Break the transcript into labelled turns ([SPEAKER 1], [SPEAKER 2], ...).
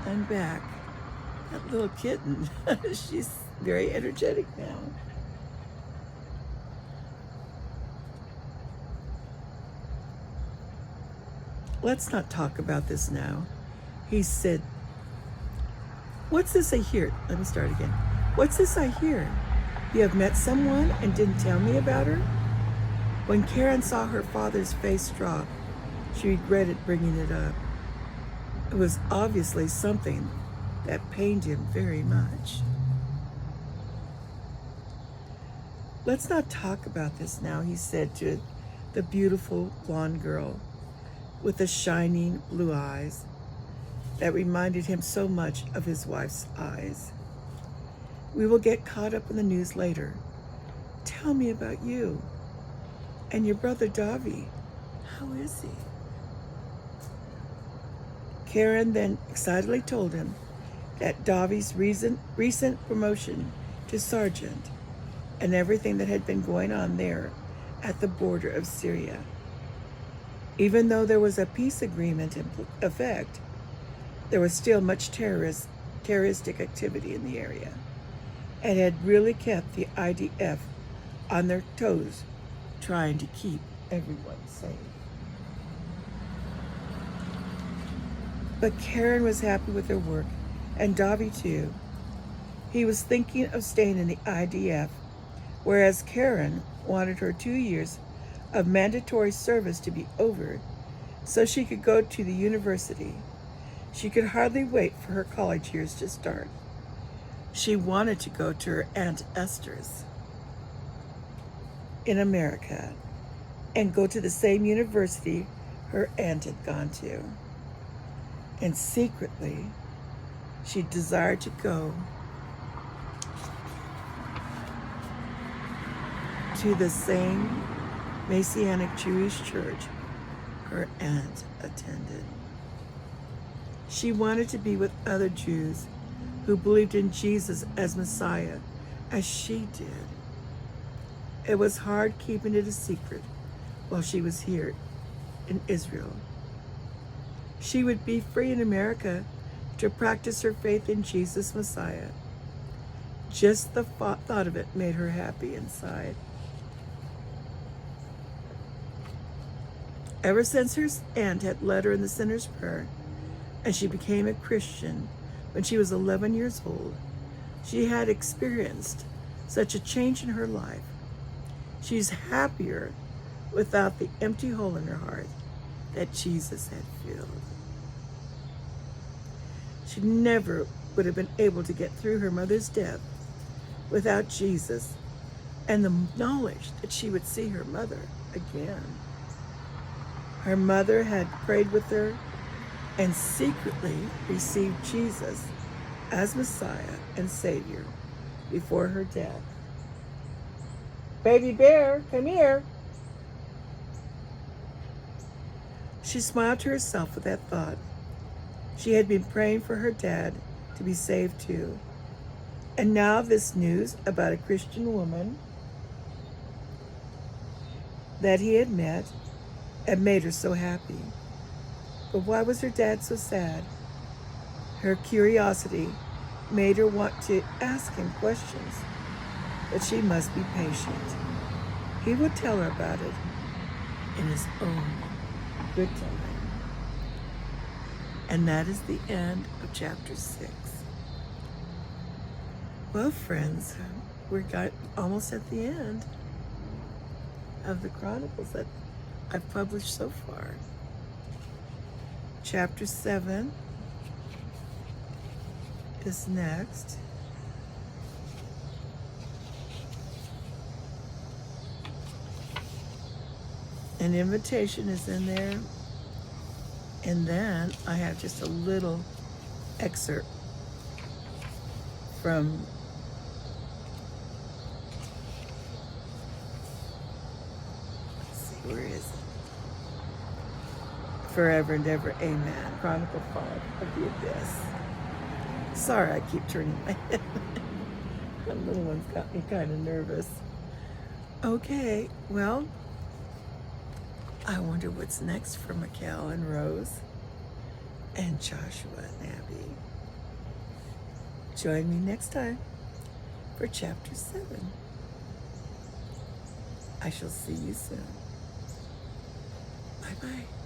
[SPEAKER 1] I'm back. That little kitten, she's very energetic now. Let's not talk about this now. He said, what's this I hear? Let me start again. What's this I hear? You have met someone and didn't tell me about her? When Karen saw her father's face drop, she regretted bringing it up. It was obviously something that pained him very much. Let's not talk about this now, he said to the beautiful blonde girl with the shining blue eyes that reminded him so much of his wife's eyes. We will get caught up in the news later. Tell me about you and your brother Davi. How is he? Karen then excitedly told him that Davi's recent promotion to sergeant and everything that had been going on there at the border of Syria. Even though there was a peace agreement in effect, there was still much terroristic activity in the area, and had really kept the IDF on their toes, trying to keep everyone safe. But Karen was happy with her work, and Davi too. He was thinking of staying in the IDF, whereas Karen wanted her 2 years of mandatory service to be over so she could go to the university. She could hardly wait for her college years to start. She wanted to go to her Aunt Esther's in America and go to the same university her aunt had gone to. And secretly, she desired to go to the same Messianic Jewish church her aunt attended. She wanted to be with other Jews who believed in Jesus as Messiah, as she did. It was hard keeping it a secret while she was here in Israel. She would be free in America to practice her faith in Jesus Messiah. Just the thought of it made her happy inside. Ever since her aunt had led her in the sinner's prayer, and she became a Christian when she was 11 years old, she had experienced such a change in her life. She's happier without the empty hole in her heart that Jesus had filled. She never would have been able to get through her mother's death without Jesus and the knowledge that she would see her mother again. Her mother had prayed with her and secretly received Jesus as Messiah and Savior before her death. Baby bear, come here. She smiled to herself with that thought. She had been praying for her dad to be saved too. And now this news about a Christian woman that he had met had made her so happy. But why was her dad so sad? Her curiosity made her want to ask him questions, but she must be patient. He would tell her about it in his own good time. And that is the end of chapter 6. Well, friends, we're almost at the end of the Chronicles that I've published so far. Chapter 7 is next. An invitation is in there. And then I have just a little excerpt from where is it? Forever and ever, amen. Chronicle 5 of the A.B.I.S. Sorry, I keep turning my head. The little one's got me kind of nervous. Okay, well, I wonder what's next for Mikkel and Rose. and Joshua and Abby. Join me next time for chapter 7. I shall see you soon. Bye-bye.